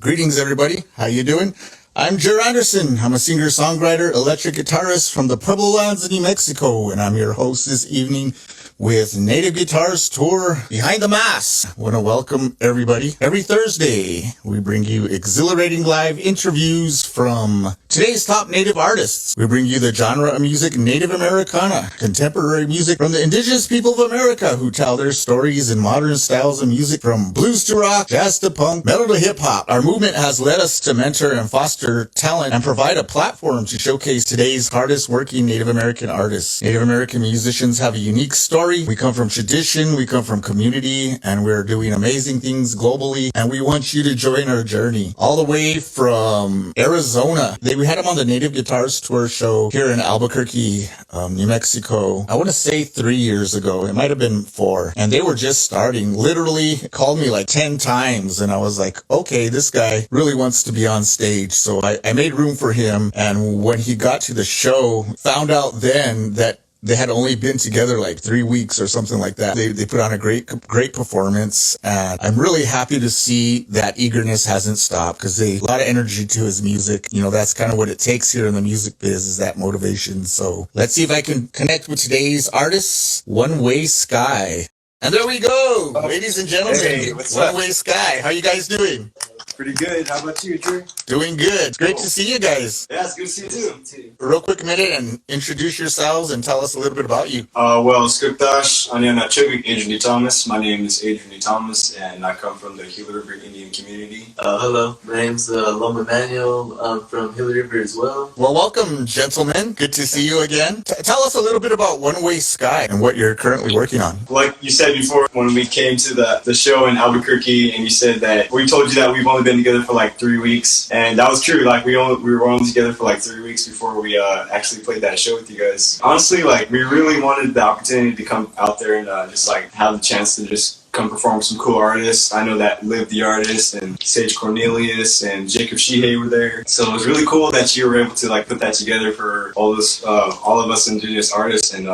Greetings, everybody. How you doing? I'm Jir Anderson. I'm a singer-songwriter, electric guitarist from the Pueblo lands of New Mexico, and I'm your host this evening with Native Guitars Tour Behind the Mask. I want to welcome everybody. Every Thursday, we bring you exhilarating live interviews from today's top Native artists. We bring you the genre of music Native Americana, contemporary music from the indigenous people of America who tell their stories in modern styles of music from blues to rock, jazz to punk, metal to hip-hop. Our movement has led us to mentor and foster talent and provide a platform to showcase today's hardest working Native American artists. Native American musicians have a unique story. We come from tradition, we come from community, and we're doing amazing things globally, and we want you to join our journey. All the way from Arizona. We had them on the Native Guitars Tour show here in Albuquerque, New Mexico. I want to say 3 years ago. It might have been 4. And they were just starting. Literally called me like 10 times, and I was like, okay, this guy really wants to be on stage. So I made room for him, and when he got to the show, found out then that they had only been together like 3 weeks or something like that. They put on a great performance, and I'm really happy to see that eagerness hasn't stopped because a lot of energy to his music. You know, that's kind of what it takes here in the music biz, is that motivation. So let's see if I can connect with today's artists, One Way Sky. And there we go, ladies and gentlemen. Hey, what's One up? Way Sky. How you guys doing? Pretty good. How about you, Drew? Doing good. It's great to see you guys. Yeah, it's good to see you too. Real quick minute and introduce yourselves and tell us a little bit about you. Well, Skukdash, Anya Nachugik, Adrian D. Thomas. My name is Adrian D. Thomas, and I come from the Gila River Indian community. Hello, my name's Loma Manuel. I'm from Gila River as well. Well, welcome, gentlemen. Good to see you again. Tell us a little bit about One Way Sky and what you're currently working on. Like you said before, when we came to the show in Albuquerque, and you said that we told you that we've only been together for like 3 weeks, and that was true. Like we were only together for like 3 weeks before we actually played that show with you guys. Honestly, like we really wanted the opportunity to come out there and just like have the chance to just come perform with some cool artists. I know that Liv the Artist and Sage Cornelius and Jacob Shihei were there. So it was really cool that you were able to like put that together for all of us indigenous artists, and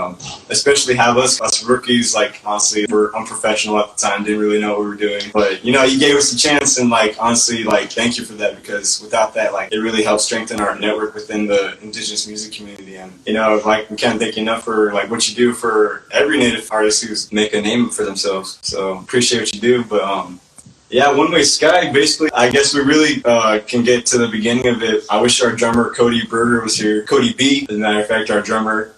especially have us rookies. Like honestly, we're unprofessional at the time, didn't really know what we were doing. But you know, you gave us a chance, and like honestly, like thank you for that, because without that, like it really helped strengthen our network within the indigenous music community. And you know, like we can't thank you enough for like what you do for every Native artist who's making a name for themselves. So appreciate what you do. But yeah, One Way Sky, basically, I guess we really can get to the beginning of it. I wish our drummer Cody Berger was here. Cody B, as a matter of fact, our drummer.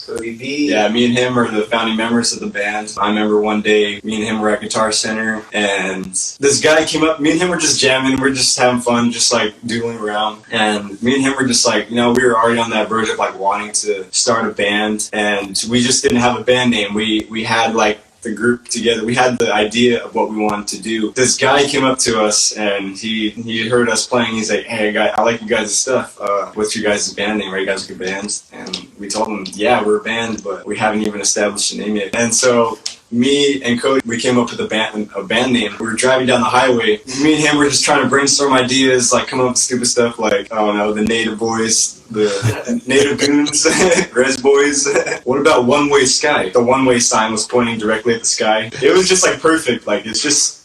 Cody B. Yeah, me and him are the founding members of the band. I remember one day, me and him were at Guitar Center, and this guy came up. Me and him were just jamming. We're just having fun, just like doodling around. And me and him were just like, you know, we were already on that verge of like wanting to start a band, and we just didn't have a band name. We had like the group together. We had the idea of what we wanted to do. This guy came up to us, and he heard us playing. He's like, "Hey, guy, I like you guys' stuff. What's your guys' band name? Are you guys a good band?" And we told him, "Yeah, we're a band, but we haven't even established a name yet." And so me and Cody, we came up with a band name. We were driving down the highway. Me and him were just trying to brainstorm ideas, like come up with stupid stuff like, I don't know, the Native Boys, the Native Goons, Res Boys. What about One Way Sky? The one-way sign was pointing directly at the sky. It was just like perfect. Like it just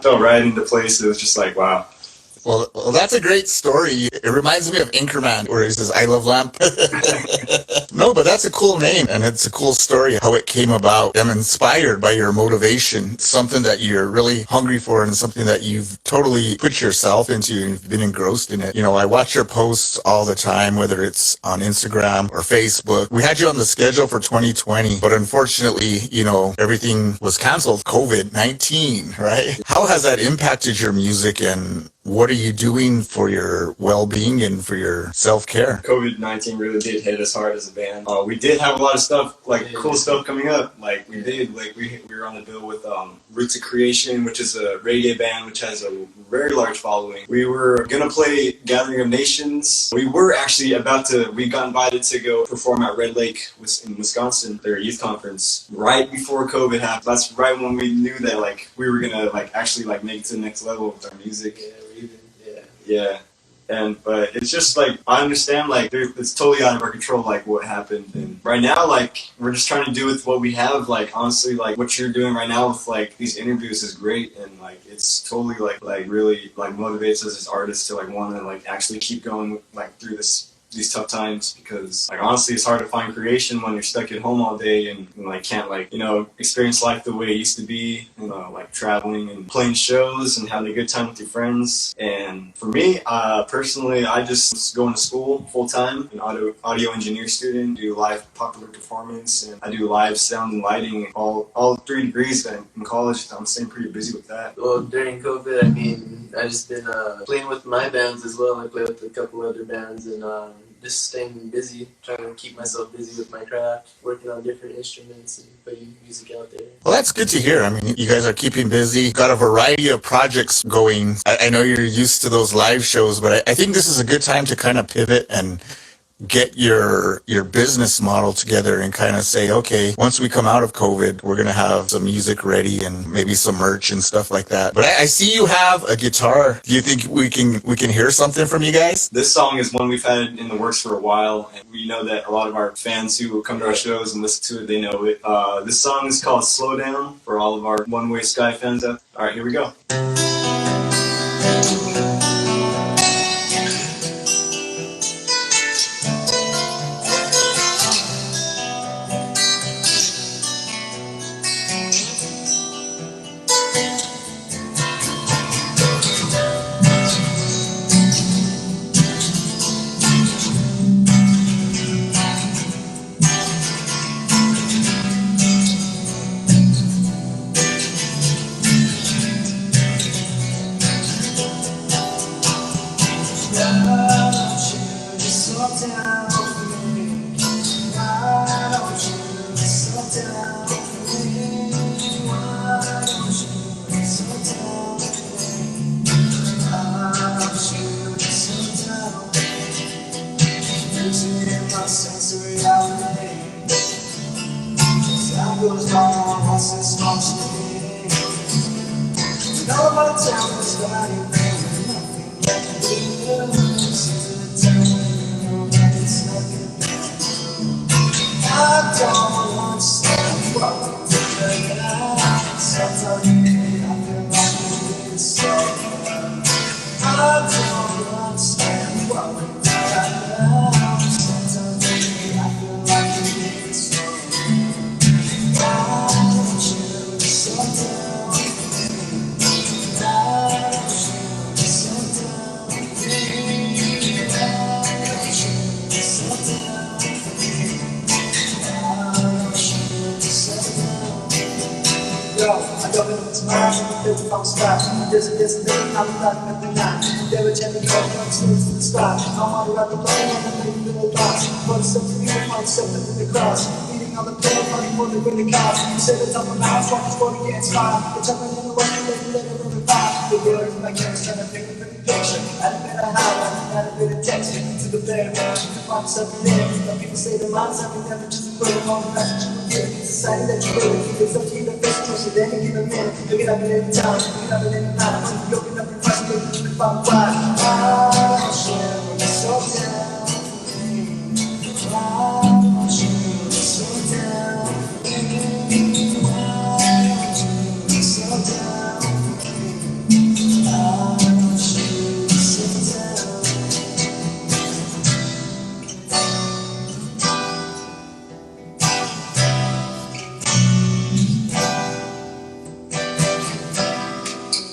fell right into place. It was just like, wow. Well, that's a great story. It reminds me of Anchorman, where he says, "I love lamp." No, but that's a cool name, and it's a cool story how it came about. I'm inspired by your motivation, something that you're really hungry for, and something that you've totally put yourself into, and you've been engrossed in it. You know, I watch your posts all the time, whether it's on Instagram or Facebook. We had you on the schedule for 2020, but unfortunately, you know, everything was canceled. COVID-19, right? How has that impacted your music, and what are you doing for your well-being and for your self-care? COVID-19 really did hit us hard as a band. We did have a lot of stuff, like cool stuff coming up. Like we did, like we were on the bill with Roots of Creation, which is a reggae band which has a very large following. We were gonna play Gathering of Nations. We got invited to go perform at Red Lake in Wisconsin, their youth conference, right before COVID happened. That's right when we knew that like we were gonna like actually like make it to the next level with our music. Yeah. But it's just like I understand like it's totally out of our control like what happened, and right now like we're just trying to do with what we have. Like honestly, like what you're doing right now with like these interviews is great, and like it's totally like really like motivates us as artists to like want to like actually keep going like through these tough times, because like honestly it's hard to find creation when you're stuck at home all day and like can't like experience life the way it used to be, like traveling and playing shows and having a good time with your friends. And for me personally, I just was going to school full time, an audio engineer student, do live popular performance, and I do live sound and lighting, all 3 degrees in college. I'm staying pretty busy with that. Well, during COVID, I mean, I just been playing with my bands as well. I play with a couple other bands, and just staying busy, trying to keep myself busy with my craft, working on different instruments and putting music out there. Well, that's good to hear. I mean, you guys are keeping busy, got a variety of projects going. I know you're used to those live shows, but I think this is a good time to kind of pivot and get your business model together and kind of say, okay, once we come out of COVID, we're going to have some music ready and maybe some merch and stuff like that. But I see you have a guitar. Do you think we can hear something from you guys? This song is one we've had in the works for a while, and we know that a lot of our fans who come to our shows and listen to it, they know it. This song is called Slow Down for all of our One Way Sky fans out. All right, here we go.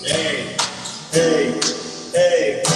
Hey, hey, hey.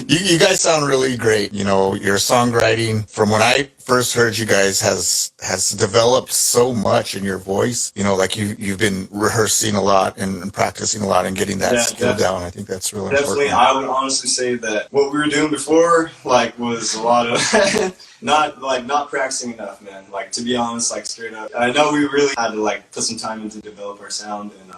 You guys sound really great. You know, your songwriting, from when I first heard you guys, has developed so much in your voice. You know, like you've been rehearsing a lot and practicing a lot and getting that skill down. I think that's really Definitely, important. I would honestly say that what we were doing before, like, was a lot of not practicing enough, man. Like, to be honest, like, straight up, I know we really had to like put some time in to develop our sound and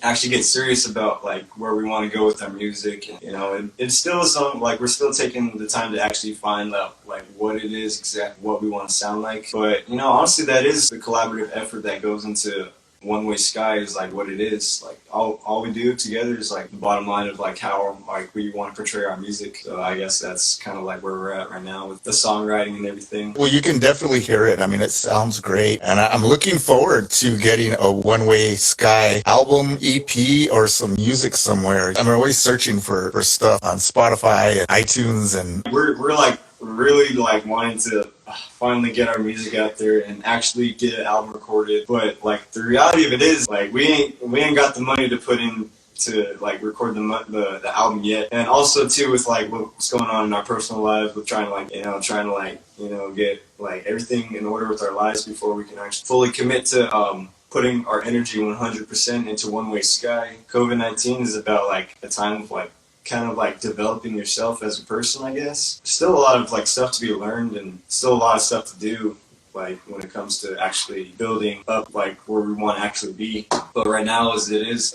actually get serious about like where we want to go with our music. And, you know, it's still some like we're still taking the time to actually find out like what it is exactly what we want to sound like. But you know, honestly, that is the collaborative effort that goes into One Way Sky is like what it is. Like all we do together is like the bottom line of like how like we want to portray our music. So I guess that's kind of like where we're at right now with the songwriting and everything. Well, you can definitely hear it. I mean, it sounds great. And I'm looking forward to getting a One Way Sky album, EP, or some music somewhere. I'm always searching for stuff on Spotify and iTunes. And we're like really like wanting to finally get our music out there and actually get an album recorded. But like the reality of it is like we ain't got the money to put in to like record the album yet. And also too with like what's going on in our personal lives with trying to get like everything in order with our lives before we can actually fully commit to putting our energy 100% into One Way Sky. COVID-19 is about like a time of like kind of like developing yourself as a person, I guess. Still a lot of like stuff to be learned and still a lot of stuff to do like when it comes to actually building up like where we want to actually be. But right now as it is,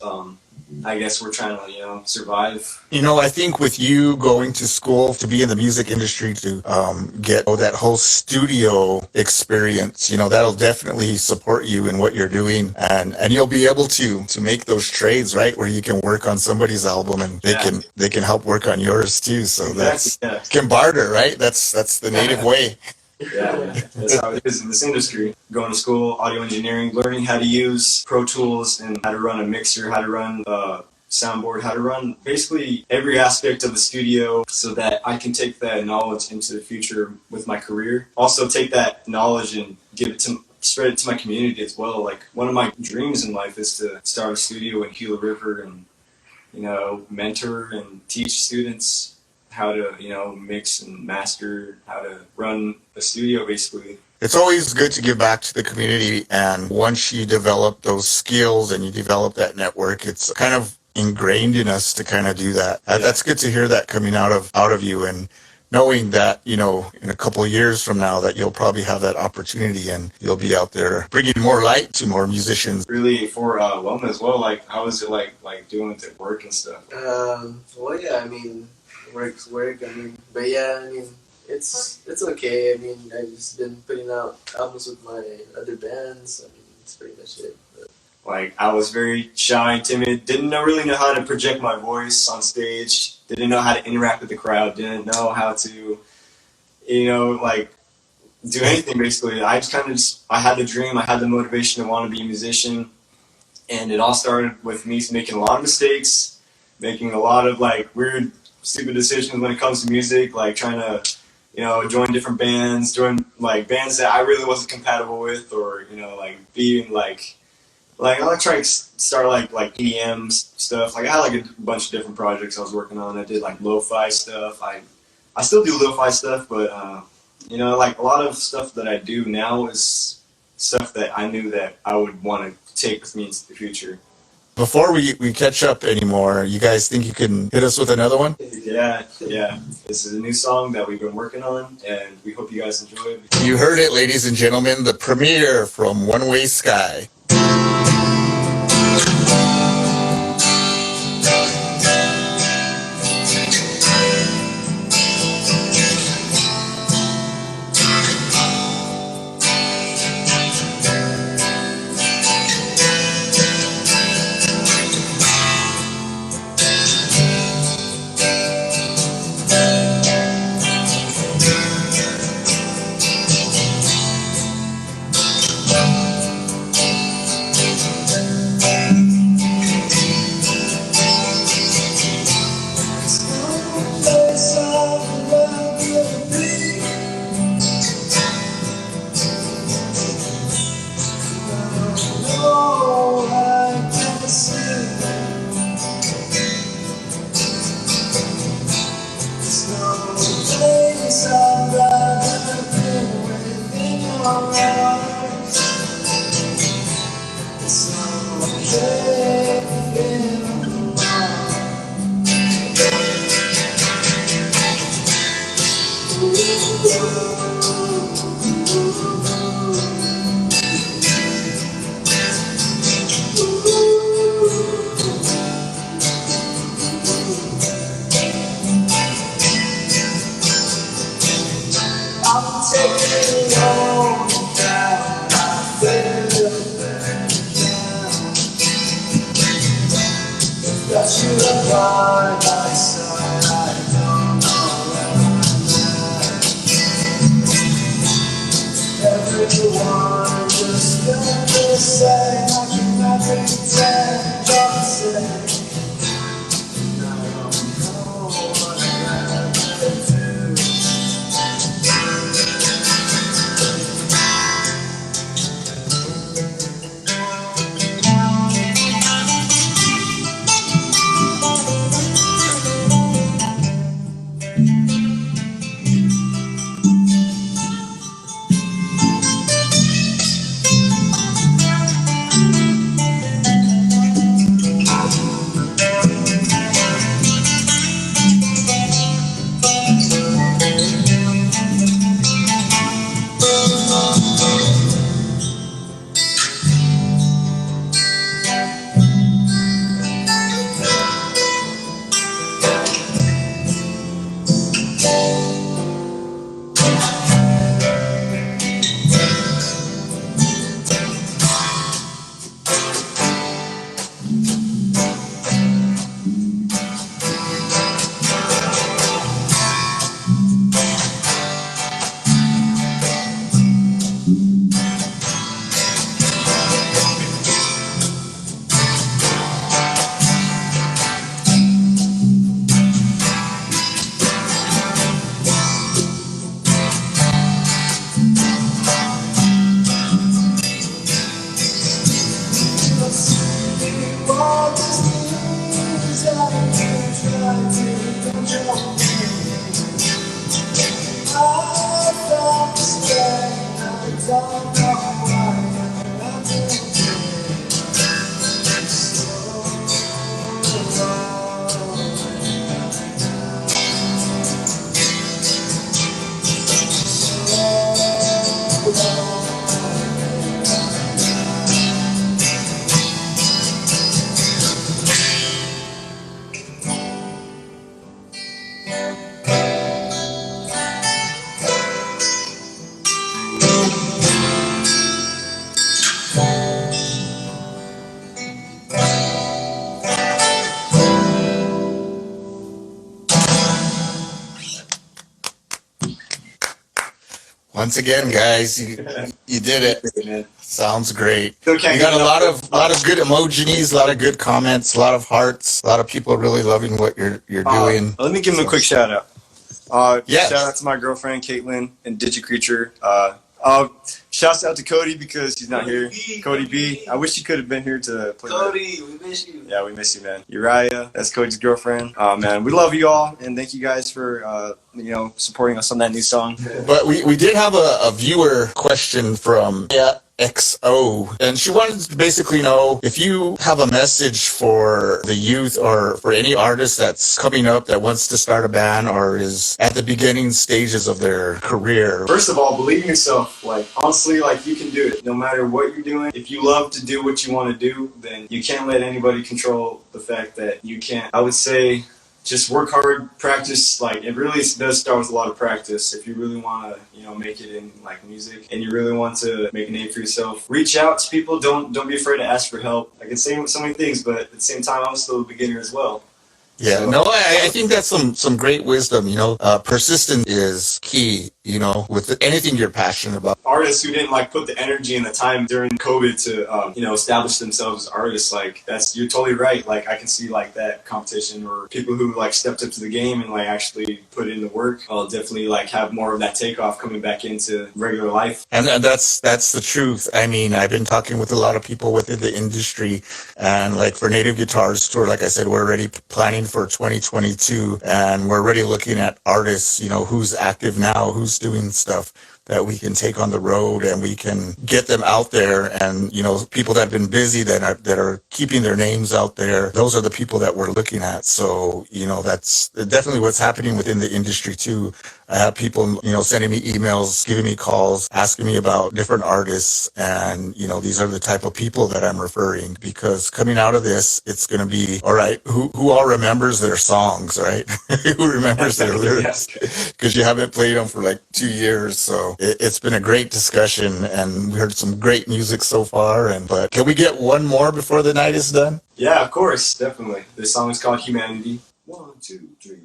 I guess we're trying to, survive. you know, I think with you going to school to be in the music industry to get that whole studio experience, you know, that'll definitely support you in what you're doing, and you'll be able to make those trades, right, where you can work on somebody's album and they can help work on yours too. So that's can barter, right? That's the native way. Yeah, that's how it is in this industry. Going to school, audio engineering, learning how to use Pro Tools and how to run a mixer, how to run a soundboard, how to run basically every aspect of the studio so that I can take that knowledge into the future with my career. Also take that knowledge and spread it to my community as well. Like one of my dreams in life is to start a studio in Gila River and, mentor and teach students how to, mix and master, how to run a studio, basically. It's always good to give back to the community, and once you develop those skills and you develop that network, it's kind of ingrained in us to kind of do that. Yeah. That's good to hear that coming out of you, and knowing that, in a couple of years from now that you'll probably have that opportunity and you'll be out there bringing more light to more musicians. Really for Loma as well, like how was it like doing with it work and stuff? Well, yeah, I mean, work's work. I mean, but yeah, I mean, it's okay. I mean, I've just been putting out albums with my other bands. I mean, it's pretty much it. But. Like I was very shy, timid, didn't really know how to project my voice on stage, didn't know how to interact with the crowd, didn't know how to, like do anything basically. I just I had the dream, I had the motivation to want to be a musician, and it all started with me making a lot of mistakes, making a lot of like weird, stupid decisions when it comes to music, like trying to, join different bands, join like bands that I really wasn't compatible with, or like being like I like trying to start like EDM stuff. Like I had like a bunch of different projects I was working on. I did like lo-fi stuff. I still do lo-fi stuff, but like a lot of stuff that I do now is stuff that I knew that I would want to take with me into the future. Before we catch up anymore, you guys think you can hit us with another one? Yeah. This is a new song that we've been working on, and we hope you guys enjoy it. You heard it, ladies and gentlemen, the premiere from One Way Sky. side by side, I don't know where I'm at. Everyone just felt the same. I can not pretend, just say, I don't know what I'd rather do. Once again, guys, you did it. Man. Sounds great. Still You can't got get a lot enough. of good emojis, a lot of good comments, a lot of hearts, a lot of people really loving what you're doing. Let me give him a quick shout out. Yeah. Shout out to my girlfriend Caitlin and DigiCreature. Shouts out to Cody because he's not here. Cody B. I wish he could have been here to play. Cody, we miss you. Yeah, we miss you, man. Uriah, that's Cody's girlfriend. Man, we love you all, and thank you guys for supporting us on that new song. But we did have a viewer question from XO, and she wanted to basically know if you have a message for the youth or for any artist that's coming up that wants to start a band or is at the beginning stages of their career. First of all, believe in yourself. Like, honestly, like, you can do it. No matter what you're doing, if you love to do what you want to do, then you can't let anybody control the fact that you can't. I would say just work hard, practice. Like, it really does start with a lot of practice. If you really want to, make it in like music, and you really want to make a name for yourself, reach out to people. Don't be afraid to ask for help. I can say so many things, but at the same time, I'm still a beginner as well. Yeah, So- no, I think that's some great wisdom. Persistence is key. With anything you're passionate about. Artists who didn't put the energy and the time during COVID to establish themselves as artists, you're totally right. I can see that competition, or people who stepped up to the game and actually put in the work. I'll definitely have more of that takeoff coming back into regular life. And that's the truth. I mean, I've been talking with a lot of people within the industry, and for Native Guitars Tour, like I said, we're already planning for 2022, and we're already looking at artists, who's active now, who's doing stuff that we can take on the road, and we can get them out there. And people that have been busy that are keeping their names out there, those are the people that we're looking at. So that's definitely what's happening within the industry too. I have people, sending me emails, giving me calls, asking me about different artists. And, these are the type of people that I'm referring, because coming out of this, it's going to be, all right, who all remembers their songs, right? Who remembers their lyrics? Because you haven't played them for like 2 years. So it's been a great discussion, and we heard some great music so far. But can we get one more before the night is done? Yeah, of course, definitely. This song is called Humanity. 1, 2, 3.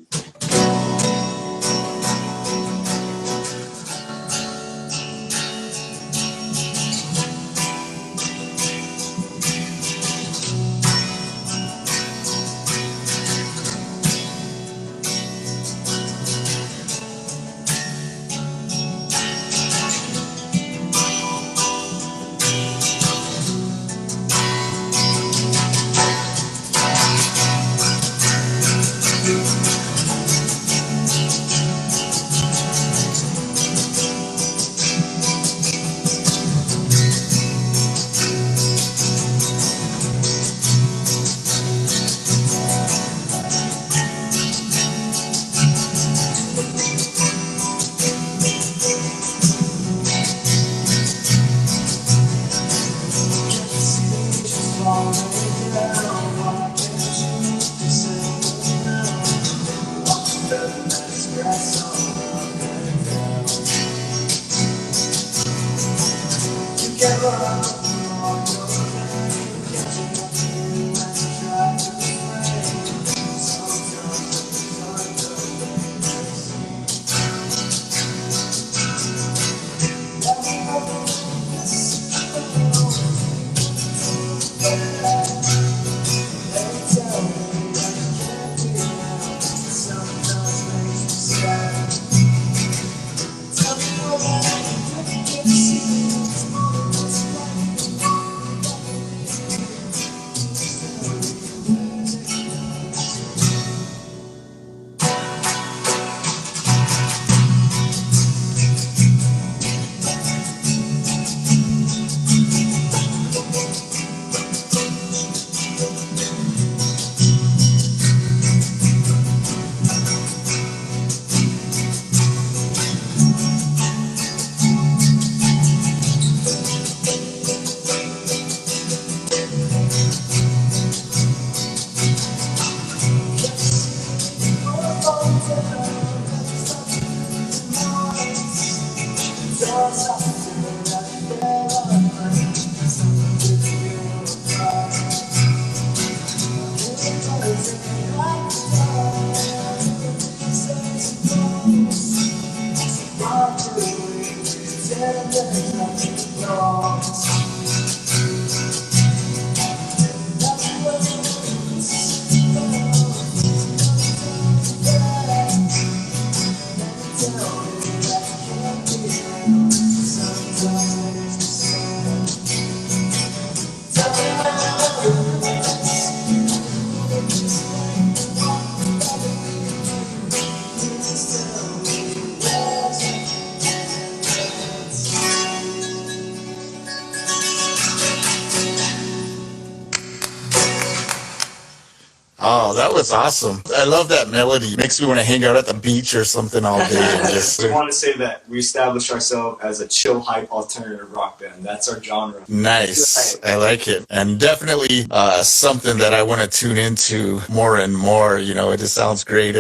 Oh, that was awesome. I love that melody. Makes me want to hang out at the beach or something all day. And just I want to say that we established ourselves as a chill hype alternative rock band. That's our genre. Nice. I like it. And definitely something that I want to tune into more and more. It just sounds great.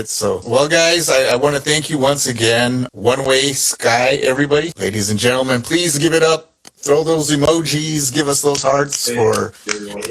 Well, guys, I want to thank you once again. One Way Sky, everybody. Ladies and gentlemen, please give it up. Throw those emojis. Give us those hearts for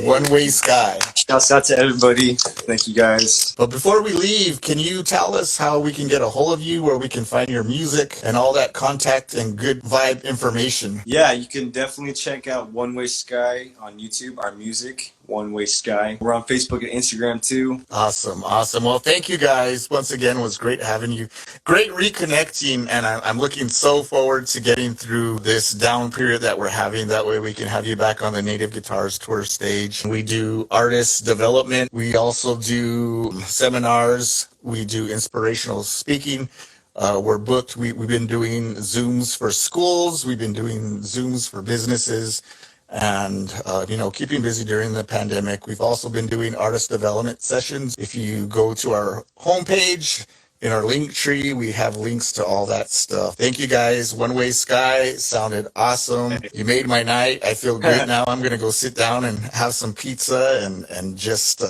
One Way Sky. Shouts out to everybody. Thank you, guys. But before we leave, can you tell us how we can get a hold of you, where we can find your music and all that contact and good vibe information? Yeah, you can definitely check out One Way Sky on YouTube, our music, One Way Sky. We're on Facebook and Instagram too. Awesome. Well, thank you guys. Once again, it was great having you. Great reconnecting, and I'm looking so forward to getting through this down period that we're having. That way we can have you back on the Native Guitars Tour stage. We do artist development. We also do seminars. We do inspirational speaking. We're booked. We've been doing Zooms for schools. We've been doing Zooms for businesses. And, keeping busy during the pandemic. We've also been doing artist development sessions. If you go to our homepage, In our link tree, we have links to all that stuff. Thank you guys. One Way Sky sounded awesome. You made my night. I feel great now. I'm going to go sit down and have some pizza and just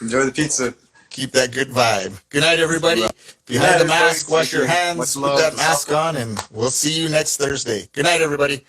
Enjoy the pizza. keep that good vibe. Good night, everybody. Behind the mask, wash your hands, put that mask on, and we'll see you next Thursday. Good night, everybody.